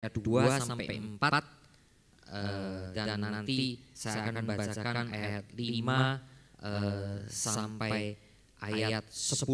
ayat 2 sampai 4 dan nanti saya akan bacakan ayat 5 sampai ayat 10.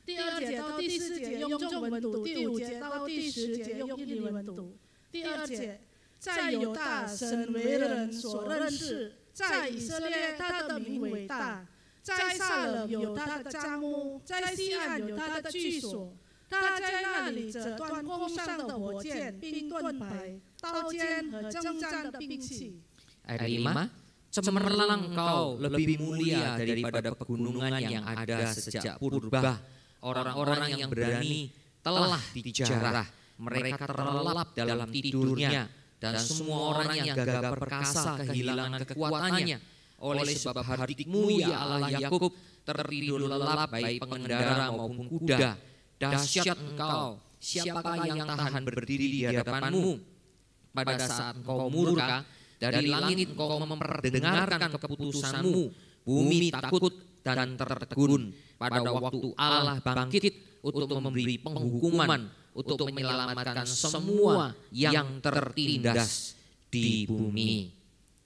第2节到第4节用中文读，第5节到第10节用英文读。第2节，在犹大神为人所认识，在以色列他的名伟大，在撒冷有他的帐幕，在西岸有他的居所。他在那里折断弓上的火箭，并盾牌、刀剑和征战的兵器。 Ayat 5, cemerlang engkau lebih mulia daripada pegunungan yang ada sejak purba. Orang-orang yang berani telah dijarah, mereka terlelap dalam tidurnya, dan semua orang yang gagah perkasa kehilangan kekuatannya. Oleh sebab hardikmu ya Allah Yakub tertidur lelap baik pengendara maupun kuda. Dahsyat engkau, siapakah yang tahan berdiri di hadapanmu? Pada saat engkau murka, dari langit engkau memperdengarkan keputusanmu. Bumi takut dan tertegun pada waktu Allah bangkit untuk memberi penghukuman, untuk menyelamatkan semua yang tertindas di bumi.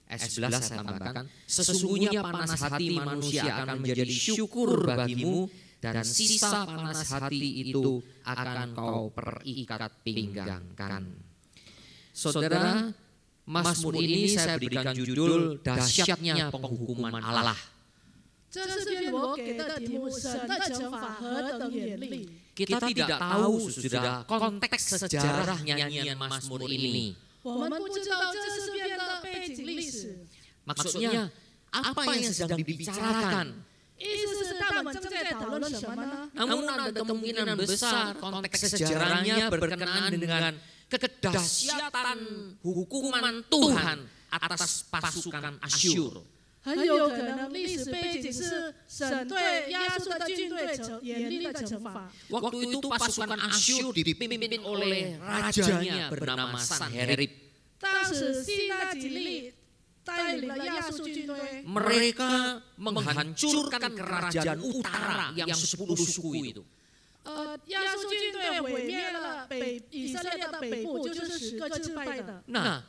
Ayat 11 saya tambahkan, sesungguhnya panas hati manusia akan menjadi syukur bagimu, dan sisa panas hati itu akan kau perikat pinggangkan. Saudara, Mazmur ini saya berikan judul dahsyatnya penghukuman Allah. 这是篇我给的题目：神的惩罚何等严厉。 Kita tidak tahu sudah konteks sejarah nyanyian Mazmur ini. 我们不知道这是篇的背景历史。 Maksudnya apa yang sedang dibicarakan? 意思是他们正在讨论什么呢？ Namun ada kemungkinan besar konteks sejarahnya berkenaan dengan kedahsyatan hukuman Tuhan atas pasukan Asyur. 很有可能历史背景是神对亚述的军队严厉的惩罚。 Waktu itu pasukan Asyur dipimpin oleh rajanya bernama Sanherib. 当时希拉吉利带领了亚述军队， Mereka menghancurkan kerajaan utara yang 10 suku itu. 亚述军队毁灭了以色列的北部，就是10个支派的。 Nah,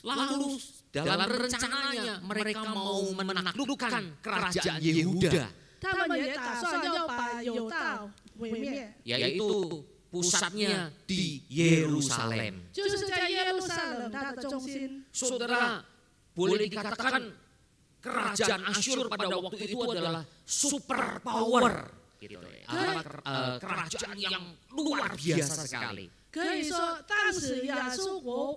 lalu dalam rencananya mereka mau menaklukkan kerajaan Yehuda, 他们也打算要把犹大毁灭， yaitu pusatnya di Yerusalem. 就是在耶路撒冷它的中心。 Saudara, boleh dikatakan kerajaan Asyur pada waktu itu adalah super power, gitu ya. Kerajaan yang luar biasa sekali. 可以说，当时亚述王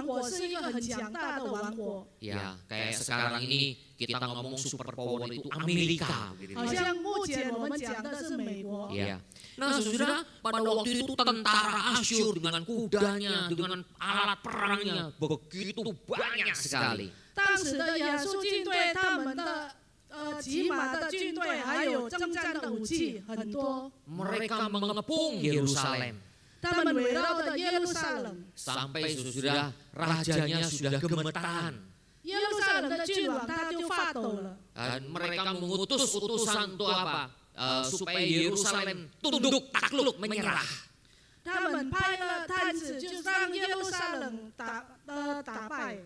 国是一个很强大的王国。 Ya, kayak sekarang ini kita ngomong super power itu Amerika, gitu 好 ya. 像目前我们讲的是美国。 Ya. Nah, saudara, pada waktu itu tentara Asyur dengan kudanya, dengan alat perangnya begitu banyak sekali. 当时的亚述军队，他们的骑马的军队还有征战的武器很多。 Mereka mengepung Yerusalem 他们围绕着耶路撒冷， sampai sudah rajanya sudah gemetar. 耶路撒冷的君王他就发抖了。 Dan mereka mengutus utusan untuk apa? Supaya Yerusalem tunduk, takluk, menyerah. 他们派了探子，就让耶路撒冷打败。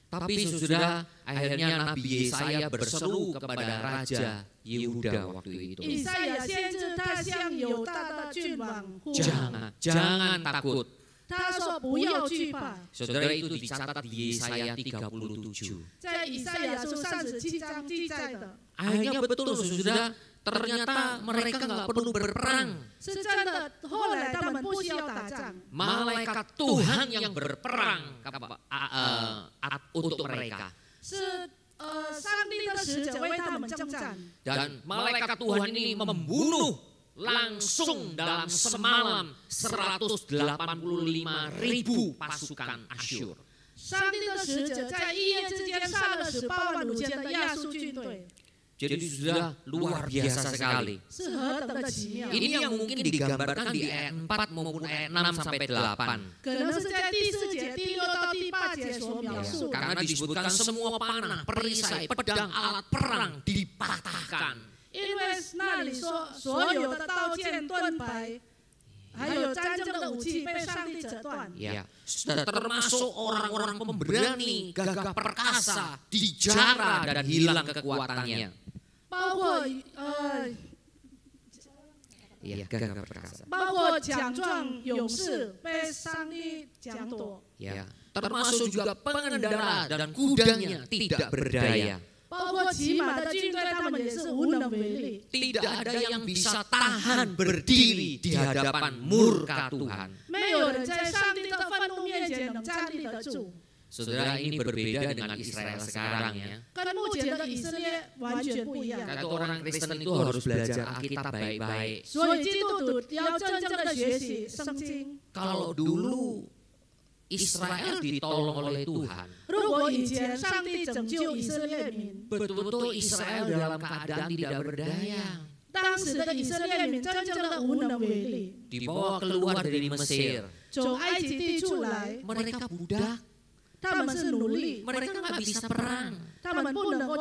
Tapi sudah akhirnya Nabi Yesaya berseru kepada Raja Yehuda waktu itu. 以赛亚先知他向犹大的君王呼喊， Jangan takut. 他说不要惧怕。 Saudara, itu dicatat di Yesaya 37. 在以赛亚书37章记载的， Akhirnya betul sudah ternyata mereka nggak perlu berperang. 是真的。后来他们不需要打仗， Malaikat Tuhan yang berperang untuk mereka. 是上帝的使者为他们征战。 Dan malaikat Tuhan ini membunuh langsung dalam semalam 185.000 pasukan Asyur. 上帝的使者在一夜之间杀了185000的亚述军队， Jadi sudah luar biasa sekali. 是何等的奇妙！ Ini yang mungkin digambarkan di ayat 4 maupun ayat 6 sampai 8. 可能是在第4节、第6到第8节所描述的。 Karena disebutkan semua panah, perisai, pedang, alat perang dipatahkan. 因为那里说所有的刀剑、盾牌、还有战争的武器被上帝折断。 Ya, saudara, termasuk orang-orang pemberani, gagah perkasa, dijarah dan hilang kekuatannya. 包括Ya, gagah perkasa. 包括强壮勇士被上帝抢夺， Ya, termasuk juga pengendara dan kudanya tidak berdaya. 包括骑马的军队，他们也是无能为力。 Tidak ada yang bisa tahan berdiri di hadapan murka Tuhan. 没有人在上帝的愤怒面前能站立得住。 Saudara, ini berbeda dengan Israel sekarang ya. 跟目前的以色列完全不一样。 Kata orang Kristen itu harus belajar Alkitab baik-baik. 所以基督徒要真正的学习圣经。 Kalau dulu Israel ditolong oleh Tuhan, 如果以前上帝拯救以色列民， betul-betul Israel dalam keadaan tidak berdaya. 当时的以色列民真正的无能为力， Dibawa keluar dari Mesir, 从埃及地出来， mereka budak, 他们是奴隶， mereka nggak bisa perang, 他们不能够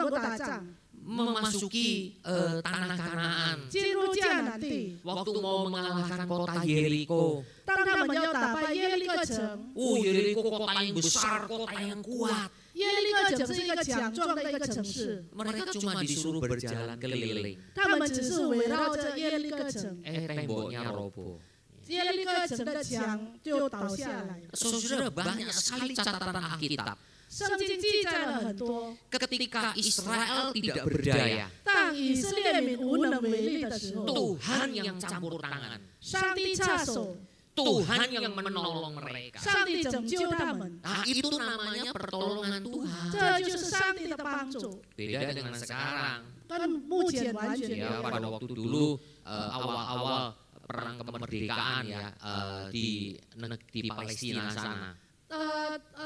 打仗， memasuki tanah Kanaan. 进入迦南地。 Waktu mau mengalahkan kota Yeriko, 当他们要打败耶利哥城， Yeriko kota yang besar, kota yang kuat. 耶利哥城是一个强壮的一个城市， Mereka cuma disuruh berjalan keliling. 他们只是围绕着耶利哥城， Temboknya roboh. 耶利哥城的墙就倒下来。 Saudara, banyak sekali catatan Alkitab. 圣经记载了很多， Ketika Israel tidak berdaya, 当以色列民无能为力的时候， Tuhan yang campur tangan. 上帝插手， Tuhan yang menolong mereka. 上帝拯救他们， Nah, itu namanya pertolongan Tuhan. 这就是上帝的帮助， Beda dengan sekarang. 跟目前完全不 Ya, 一 pada 样。 waktu dulu awal-awal perang kemerdekaan ya di Palestina sana.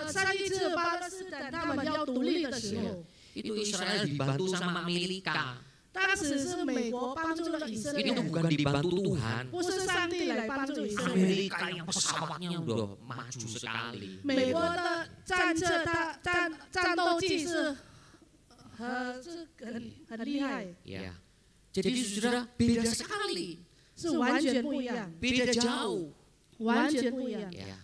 上一次巴勒斯坦他们要独立的时候， Itu Israel dibantu sama Amerika. 当时是美国帮助了以色 Itu 列， bukan dibantu Tuhan. 不是上帝来帮助以色列。 Amerika yang pesawatnya udah maju sekali. 美国的战斗机是很厉害， Ya. Jadi saudara, beda sekali. 是完全不一样， Beda jauh. 完全不一样。 Ya.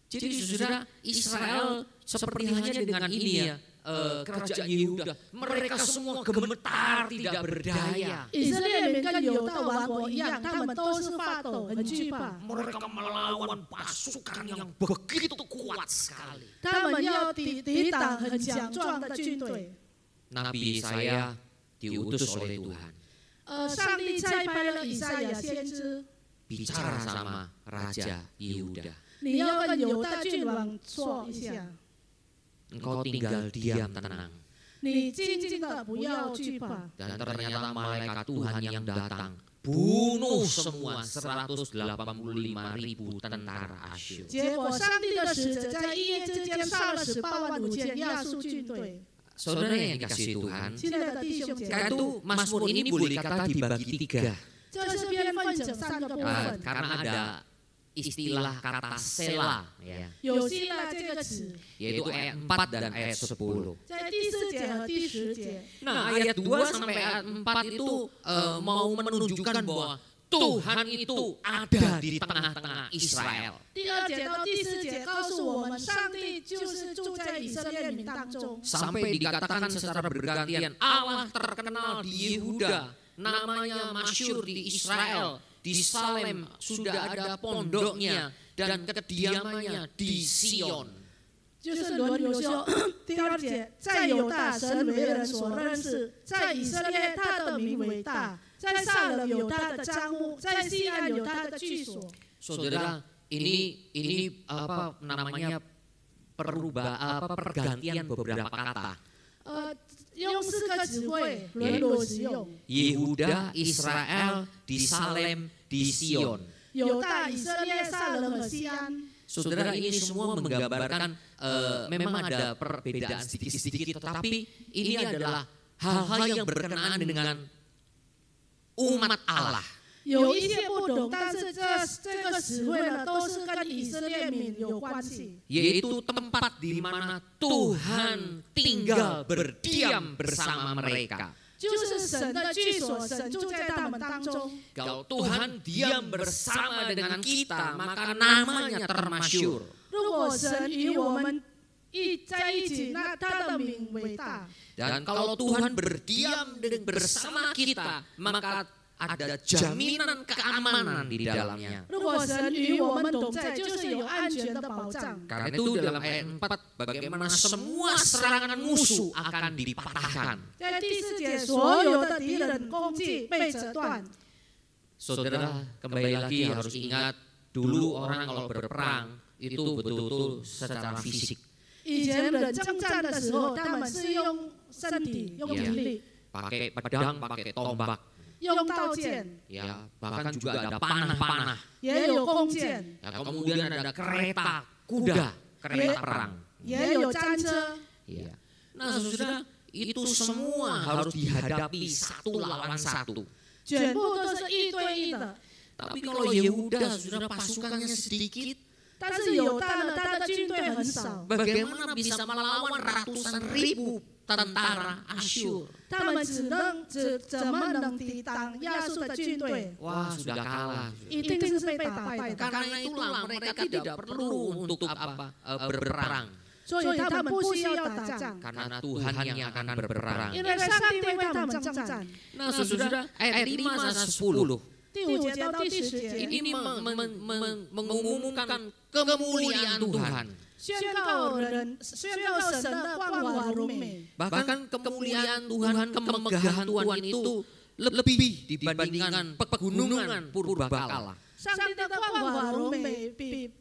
Jadi saudara, Israel seperti halnya dengan ini ya, kerajaan Yehuda, mereka semua gemetar, tidak berdaya. 以色列民跟犹大王国一样，他们都是发抖，很惧怕。 Mereka melawan pasukan yang begitu kuat sekali. 他们要抵挡很强壮的军队。 Nabi saya diutus oleh Tuhan, 上帝差派了以赛亚先知， bicara sama Raja Yehuda. 你要跟犹大郡王说一下， Engkau tinggal diam tenang. 你静静的不要惧怕。 Dan ternyata malaikat Tuhan yang datang bunuh semua 185.000 tentara Asyur. 结果上帝的使者在一夜之间杀了185000亚述军队。 Saudara yang dikasihi Tuhan, 亲爱的弟兄姐妹， karena Mazmur ini boleh kata dibagi 3. 这是编分成3个部分， Karena ada istilah kata sela, ya, 有希腊这个词， yaitu ayat 4 dan ayat 10. 在第4节和第10节。 Nah, ayat 2 sampai ayat 4 itu mau menunjukkan bahwa Tuhan itu ada di tengah-tengah Israel. 第2节到第4节告诉我们，上帝就是住在以色列民当中。 Sampai dikatakan secara bergantian, Allah terkenal di Yehuda, namanya masyhur di Israel, di Salem sudah ada pondoknya dan kediamannya di Sion. 就是轮流修。第2节，在犹大神为人所认识，在以色列他的名为大，在撒冷有他的帐幕，在西安有他的居所。 Saudara, ini apa namanya pergantian beberapa kata. 用4个词汇轮流使用。 Yehuda, Israel, di Salem, di Sion. 犹大、以色列、撒冷和西安。 Saudara, ini semua menggambarkan memang ada perbedaan sedikit-sedikit, tetapi ini adalah hal-hal yang berkenaan dengan umat Allah. 有一些不同，但是这个词汇呢，都是跟以色列民有关系。 Yaitu tempat di mana Tuhan tinggal berdiam bersama mereka. 就是神的居所，神住在他们当中。 Kalau Tuhan diam bersama dengan kita, maka namanya termasyur. 如果神与我们在一起，那他的名伟大。 Dan kalau Tuhan berdiam bersama kita, maka ada jaminan keamanan di dalamnya. 如果神与我们同在，就是有安全的保障。 Karena itu dalam ayat 4, bagaimana semua serangan musuh akan dipatahkan. 在第4节，所有的敌人攻击被折断。 Saudara, kembali lagi harus ingat, dulu orang kalau berperang itu betul-betul secara fisik. 以前人征战的时候，他们是用身体、用体力， Pakai pedang, pakai tombak. 用刀剑， Ya, bahkan juga ada panah-panah. 也有弓箭， Ya, kemudian ada kereta, kuda, kereta perang. 也有战车。 Ya. Nah, saudara, itu semua harus dihadapi satu lawan satu. 全部都是1对1的。 Tapi kalau Yehuda, saudara, pasukannya sedikit, 但是犹大呢，他的军队很少， bagaimana bisa melawan ratusan ribu tentara Asyur? 他们怎么能抵挡亚述的军队？ Wah, sudah kalah. 一定是被打败的。 Karena itulah mereka tidak perlu untuk berperang. 所以他们不需要打仗， Karena Tuhan yang akan berperang. 因为上帝为他们征战。 Nah, saudara, ayat 5 sampai 10. 第5节到第10节， Ini mengumumkan kemuliaan Tuhan. 宣告神的光华荣美。 Bahkan kemuliaan Tuhan, kemegahan Tuhan itu lebih dibandingkan pegunungan purbakala. 上帝的光华荣美比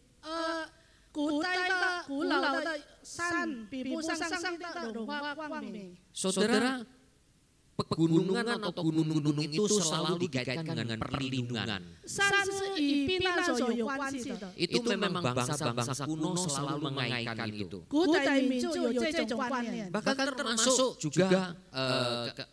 古老的山比不上上帝的荣华光美。 Saudara, pegunungan atau gunung-gunung itu selalu dikaitkan dengan perlindungan. 山是与避难所有关系的。 Itu memang bangsa-bangsa kuno selalu mengaitkan itu. 古代民族有这种观念， Bahkan termasuk juga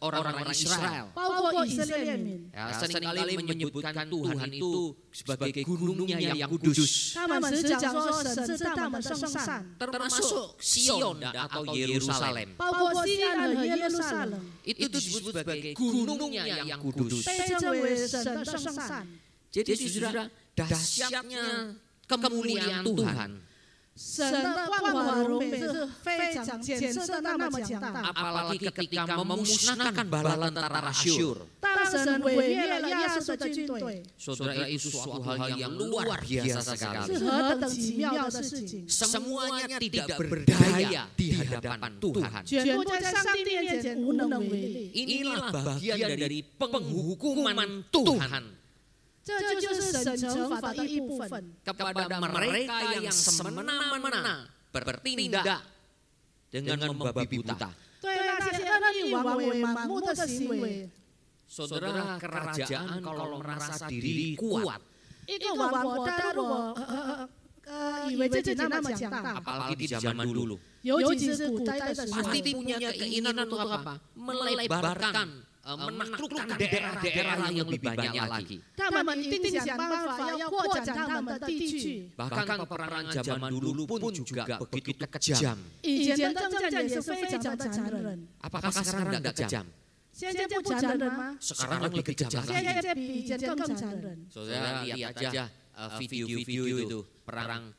orang-orang Israel. 包括以色列民， Ya, seringkali menyebutkan Tuhan itu sebagai gunungnya yang kudus. 他们只讲说神是他们的圣山， Termasuk Sion atau Yerusalem. 包括西安和耶路撒冷， Itu disebut sebagai gunungnya yang kudus. 被称为神的圣山。 Jadi saudara, dahsyatnya kemuliaan Tuhan. 神的光华荣美是非常显示的那么强大。 Apalagi ketika memusnahkan bala tentara Asyur. 当神毁灭了亚述的军队， Saudara, itu suatu hal yang luar biasa sekali. 是何等奇妙的事情！ Semuanya tidak berdaya di hadapan Tuhan. 全部在上帝面前无能为力。 Inilah bagian dari penghukuman Tuhan 这就是神惩罚的一部分。 kepada mereka yang semena-mena bertindak dengan membabi buta. 对那些恶意妄为盲目的行为， Saudara, kerajaan kalau merasa diri kuat, 一个王国他如果以为自己那么强大， apalagi di zaman dulu, 尤其是古代的时候， pasti punya keinginan untuk apa? Melebarkan, menaklukkan daerah-daerah yang lebih banyak lagi. 他们一定想办法要扩展他们的地区。 Bahkan peperangan zaman dulu pun juga begitu kejam. 以前的征战也是非常的残忍， Apakah sekarang tidak kejam? 现在不残忍吗？ Sekarang lebih kejam 现 lagi. 在比以前更残忍。 Saudara, lihat aja video-video itu perang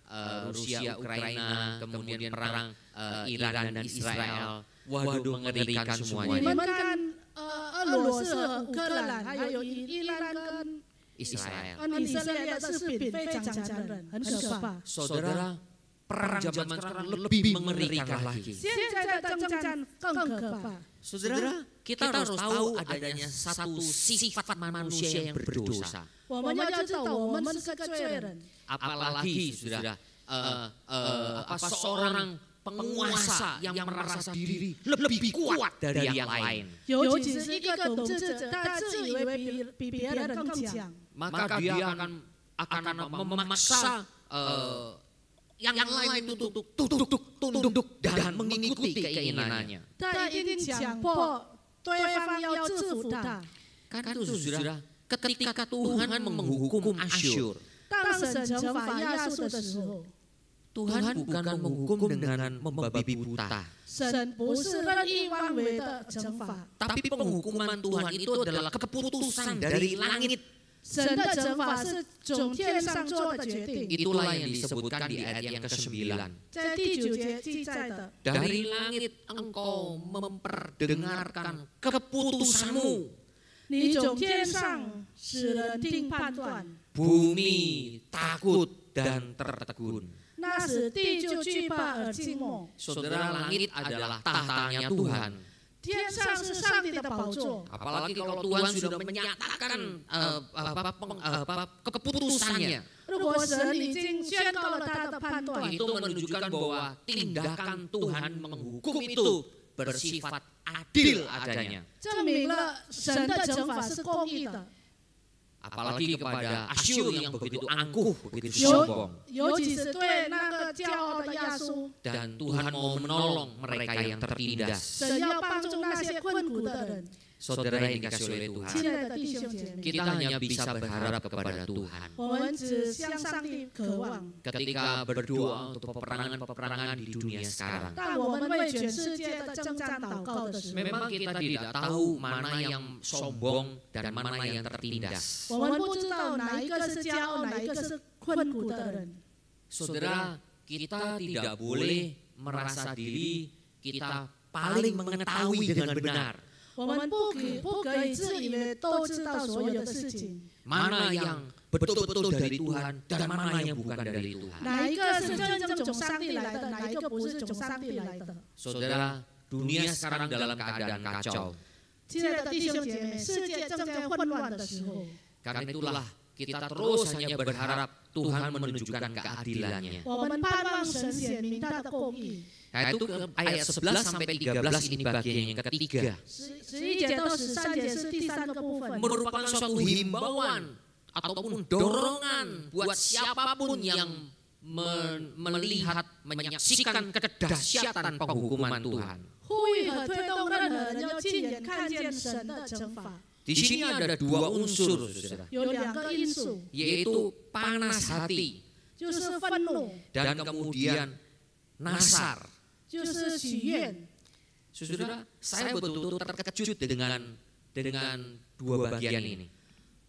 Rusia Ukraina, kemudian perang Iran dan Israel. Waduh, mengerikan 你 semuanya. 们看，俄罗斯和乌克兰，还有伊朗跟 Israel. 以色列的视频非常残忍，很可怕。 Saudara, perang zaman sekarang lebih mengerikan lagi. 现在的征战更可怕。 Saudara, kita harus tahu adanya satu sifat manusia yang berdosa. 我们要知道，我们是个罪人。 Apalagi saudara, seorang penguasa yang merasa diri lebih kuat dari yang lain. 尤其是一个统治者，他自以为比别人更强， Maka dia akan memaksa yang lain itu tunduk dan mengikuti keinginannya. 他一定强迫对方要制服他。 Kan itu saudara, ketika Tuhan menghukum Asyur, 当神惩罚亚述的时候， Tuhan bukan menghukum dengan membabi buta. 神不是任意妄为的惩罚， Tapi penghukuman Tuhan itu adalah keputusan dari langit. 神的惩罚是从天上做的决定。 Itulah yang disebutkan di ayat yang ke-9. 在第9节记载的， Dari langit engkau memperdengarkan keputusanmu. 你从天上使人定判断， Bumi takut dan tertegun. 那时地就惧怕而静默。 Saudara, langit adalah tahtanya Tuhan. 天上是上帝的宝座， Apalagi kalau Tuhan sudah menyatakan keputusannya. 如果神已经宣告了他的判断， Itu menunjukkan bahwa tindakan Tuhan menghukum itu bersifat adil adanya. 证明了神的惩罚是公义的。 Apalagi kepada Asyur yang begitu angkuh, begitu sombong. 尤其是对那个骄傲的亚述， Dan Tuhan mau menolong mereka yang tertindas. 神要帮助那些困苦的人。 Saudara yang dikasih oleh Tuhan, 亲爱的弟兄姐妹， kita hanya bisa berharap kepada Tuhan. 我们只向上帝渴望， Ketika berdoa untuk peperangan-peperangan di dunia sekarang, 当我们为全世界的征战祷告的时候， memang kita tidak tahu mana yang sombong dan mana yang tertindas. 我们不知道哪一个是骄傲，哪一个是困苦的人。 Saudara, kita tidak boleh merasa diri kita paling mengetahui dengan benar. 我们不可以自以为都知道所有的事情， Mana yang betul-betul dari Tuhan dan mana yang bukan dari Tuhan. 哪一个是真正从上帝来的，哪一个不是从上帝来的。 Saudara, dunia sekarang dalam keadaan kacau. 亲爱的弟兄姐妹，世界正在混乱的时候， Karena itulah kita terus hanya berharap Tuhan menunjukkan keadilannya. 我们盼望神显明他的公义。 Nah, itu ayat 11 sampai 13 ini bagian yang ketiga. 11节到13节是第3个部分， Merupakan suatu himbauan ataupun dorongan buat siapapun yang melihat, menyaksikan kedahsyatan penghukuman Tuhan. 呼吁和推动任何人要亲眼看见神的惩罚。 Di sini ada dua unsur, saudara, 有2个因素， yaitu panas hati 就是愤怒， dan kemudian nasar. 就是许愿。 Saudara, saya betul-betul terkejut dengan dua bagian ini.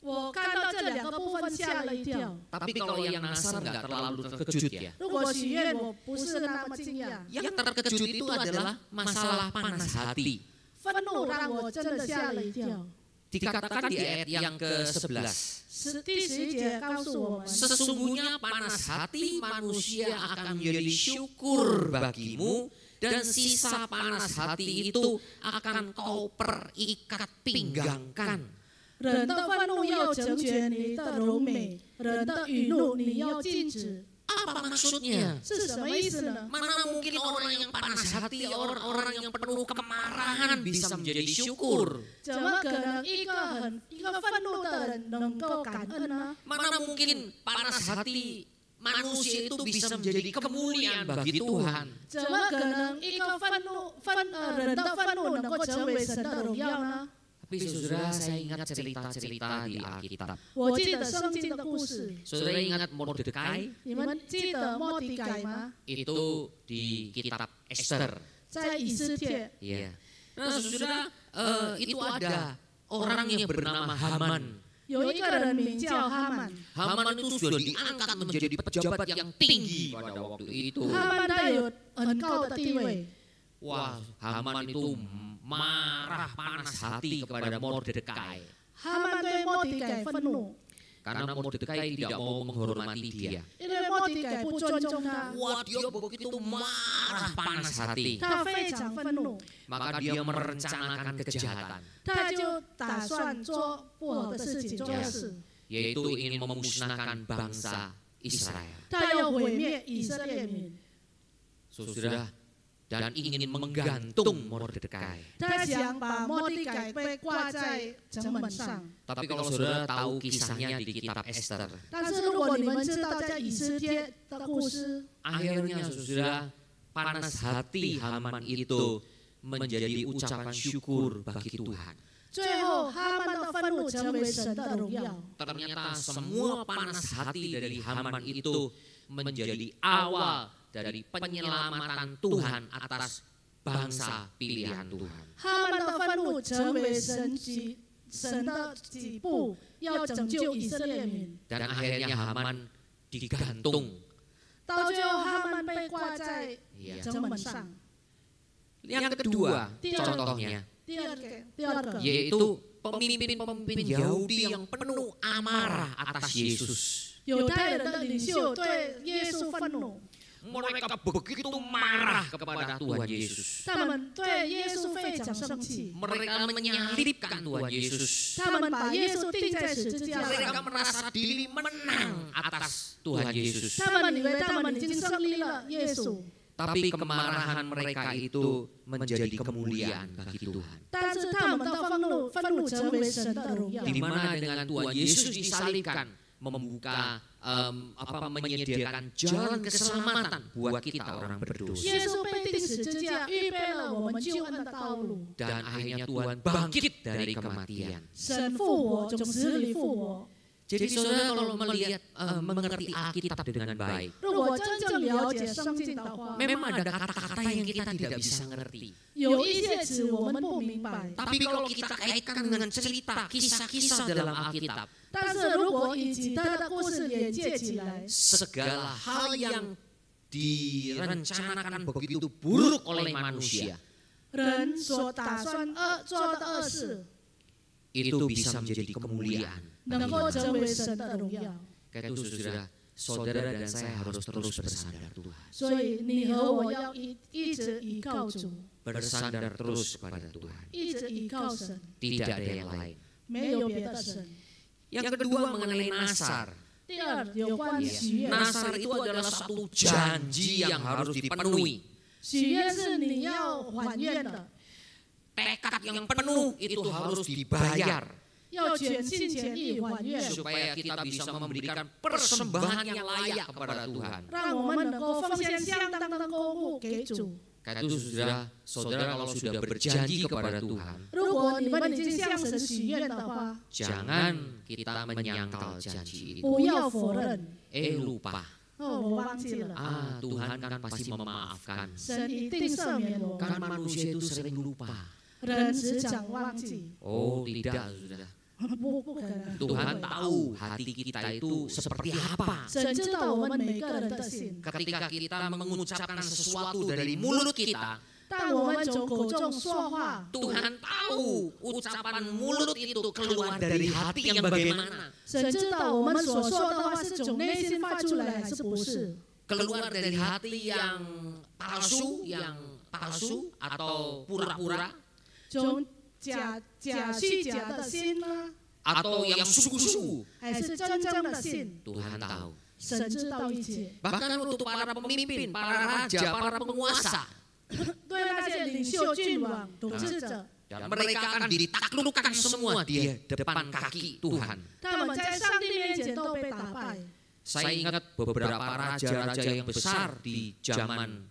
我看到这2个部分吓了一跳。 Tapi kalau yang nasar nggak terlalu terkejut ya. 如果许愿，我不是那么惊讶。 Yang terkejut itu adalah masalah panas hati. 愤怒让我真的吓了一跳。 Dikatakan di ayat yang ke-11. 第11节告诉我们， Sesungguhnya panas hati manusia akan menjadi syukur bagimu, dan sisa panas hati itu akan kau perikat pinggangkan. 人的愤怒要成全你的柔美，人的雨露你要禁止。 Apa maksudnya? 是什么意思呢？ Mana mungkin orang yang panas hati, orang-orang yang penuh kemarahan bisa menjadi syukur? 怎么可能一个愤怒的人能够感恩呢？ Mana mungkin panas hati manusia itu bisa menjadi kemuliaan bagi Tuhan? 怎么可能一个人的愤怒能够成为神的荣耀呢？ Tapi saudara, saya ingat cerita-cerita di Alkitab. 我记得圣经的故事， Saudara ingat Mordekai? 你们记得莫迪改吗？ Itu di kitab Esther. 在以斯帖， Iya. Nah, saudara, itu ada orang yang bernama Haman. 有一个人名叫哈曼， Haman itu sudah diangkat menjadi pejabat yang tinggi pada waktu itu. 哈曼他有很高的地位。 Wah, Haman itu marah panas hati kepada Mordekai. 哈曼对莫迪改愤怒， Karena Mordekai tidak mau menghormati dia. 因为莫迪改不尊重他， Wah, dia begitu marah panas hati. 他非常愤怒， Maka dia merencanakan kejahatan, 他就打算做不好的事情，做恶事， yaitu ingin memusnahkan bangsa Israel. 他要毁灭以色列民， Saudara, dan ingin menggantung Mordekai. 他想把莫迪改被挂在城门上。 Tapi kalau saudara tahu kisahnya di kitab Esther, 但是如果你们知道在以斯帖的故事， akhirnya saudara, panas hati Haman itu menjadi ucapan syukur bagi Tuhan. 最后哈曼的愤怒成为神的荣耀。 Ternyata semua panas hati dari Haman itu menjadi awal dari penyelamatan Tuhan atas bangsa pilihan Tuhan. 哈曼的愤怒成为神的几步，要拯救以色列民。 Dan akhirnya Haman digantung. 到最后，哈曼被挂在 Ya. 城门上。 Yang kedua, contohnya 第二个， yaitu pemimpin-pemimpin Yahudi yang penuh amarah atas Yesus. 犹太人的领袖对耶稣愤怒， Mereka begitu marah kepada Tuhan Yesus. 他们对耶稣非常生气， Mereka menyalibkan Tuhan Yesus. 他们把耶稣钉在十字架 Mereka 上， merasa diri menang atas Tuhan Yesus. 他们以为他们已经胜利了耶稣， Tapi kemarahan mereka itu menjadi kemuliaan bagi Tuhan. 但是他们的愤怒成为神的荣耀。 Di mana dengan Tuhan Yesus disalibkan, membuka menyediakan jalan keselamatan buat kita orang berdosa. 耶稣被钉十字架，预备了我们救恩的道路。 Dan akhirnya Tuhan bangkit dari kematian. 神复活，从死里复活。 Jadi saudara kalau melihat mengerti Alkitab dengan baik, 如果真正了解圣经的话， memang ada kata-kata yang kita tidak bisa ngerti. 有一些词我们不明白。 Tapi kalau kita kaitkan dengan cerita, kisah-kisah dalam Alkitab, 但是如果以彼得的故事连接起来， segala hal yang direncanakan begitu buruk oleh manusia, 人所打算做的恶事， itu bisa menjadi kemuliaan. 能够成为神的荣耀。 Karena itu saudara dan saya harus terus bersandar Tuhan. 所以你和我要一直依靠主， Bersandar terus kepada Tuhan. 一直依靠神， Tidak ada yang lain. 没有别的神。 Yang kedua mengenai Nasar. 第二，有关许愿， Nasar itu adalah satu janji yang harus dipenuhi. 许愿是你要还愿的， Tekad yang penuh itu harus dibayar. 要全心全意还愿， Supaya kita bisa memberikan persembahan yang layak kepada Tuhan. 让我们能够奉献相当的供物给主。 Karena itu saudara kalau sudah berjanji kepada Tuhan, 如果你们已经向神许愿的话， jangan kita menyangkal janji itu. 不要否认。 Lupa. 我忘记了， Tuhan kan pasti memaafkan. 神一定赦免我。 Kan manusia itu sering lupa. 人只想忘记， Oh tidak, saudara. 不可能。 Tuhan tahu hati kita itu seperti apa. 神知道我们每个人的心， Ketika kita mengucapkan sesuatu dari mulut kita, 但我们从口中说话， Tuhan tahu ucapan mulut itu keluar dari hati yang bagaimana. 神知道我们所说的话是从内心发出来还是不是。 Keluar dari hati yang palsu atau pura-pura, 从假虚假的心呢， atau yang sungguh-sungguh. 还是真正的心？ Tuhan tahu. 神知道一切。 Bahkan untuk para pemimpin, para raja, para penguasa, 对那些领袖、君王、统治者， dan mereka akan ditaklukkan semua di depan kaki Tuhan. 他们在上帝面前都被打败。 Saya ingat beberapa raja-raja yang besar di zaman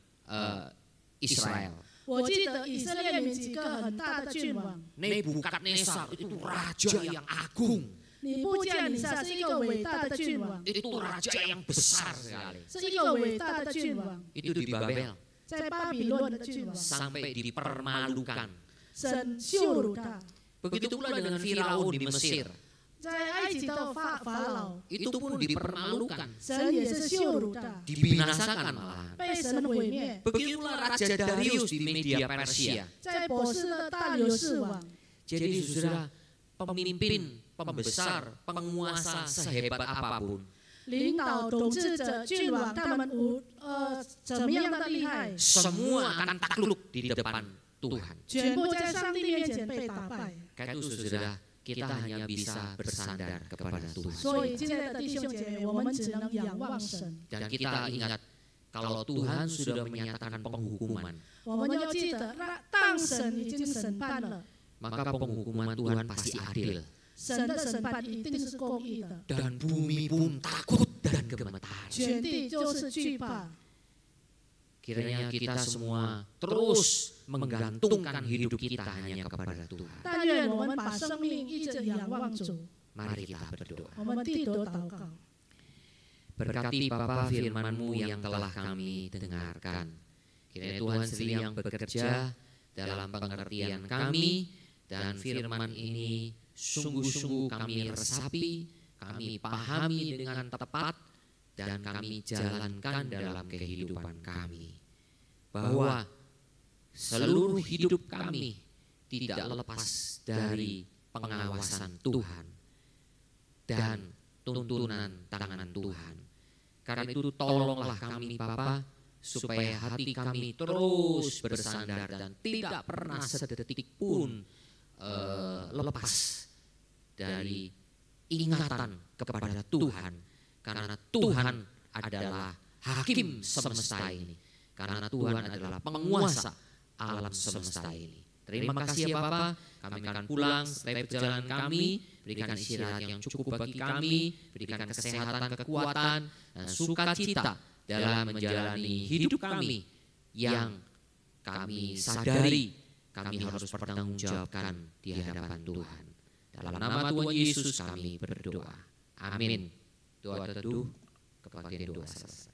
Israel. 我记得以色列有几个很大的君王， Nebukadnezar itu raja yang agung, 尼布甲尼撒是一个伟大的君王， itu raja yang besar sekali. 是一个伟大的君王， Itu di Babel 在巴比伦的君王， sampai dipermalukan. 神羞辱他。 Begitu pula dengan Firaun di Mesir, 在埃及的法老， itu pun dipermalukan, 神也是羞辱他， dibinasakan malahan. 被神毁灭。 Begitulah Raja Darius di Media Persia. 在波斯的大流士王， Jadi saudara, pemimpin, pembesar, penguasa sehebat apapun, 领导、统治者、君王，他们怎么样的厉害， semua akan takluk di depan Tuhan. 全部在上帝面前被打败。 Karena itu saudara, kita hanya bisa bersandar kepada Tuhan. 所以，亲爱的弟兄姐妹，我们只能仰望神。 Dan kita ingat, kalau Tuhan sudah menyatakan penghukuman, 我们要记得，当神已经审判了， maka penghukuman Tuhan pasti adil. 神的审判一定是公义的， Dan bumi pun takut dan gemetar. 全地就是惧怕。 Kiranya kita semua terus menggantungkan hidup kita hanya kepada Tuhan. 但愿我们把生命一直仰望主。 Mari kita berdoa. 我们低头祷告。Berkati Bapa firman-Mu yang telah kami dengarkan. Kiranya Tuhan sendiri yang bekerja dalam pengertian kami, dan firman ini sungguh-sungguh kami resapi, kami pahami dengan tepat, dan kami jalankan dalam kehidupan kami. Bahwa seluruh hidup kami tidak lepas dari pengawasan Tuhan dan tuntunan tangan Tuhan. Karena itu tolonglah kami Bapa, supaya hati kami terus bersandar dan tidak pernah sedetik pun lepas dari ingatan kepada Tuhan. Karena Tuhan adalah hakim semesta ini. Karena Tuhan adalah penguasa alam semesta ini. Terima kasih ya Bapa, kami akan pulang setelah perjalanan kami. Berikan istirahat yang cukup bagi kami, berikan kesehatan, kekuatan, dan sukacita dalam menjalani hidup kami yang kami sadari kami harus bertanggungjawabkan di hadapan Tuhan. Dalam nama Tuhan Yesus kami berdoa. Amin. Doa teduh kebaktian doa selesai.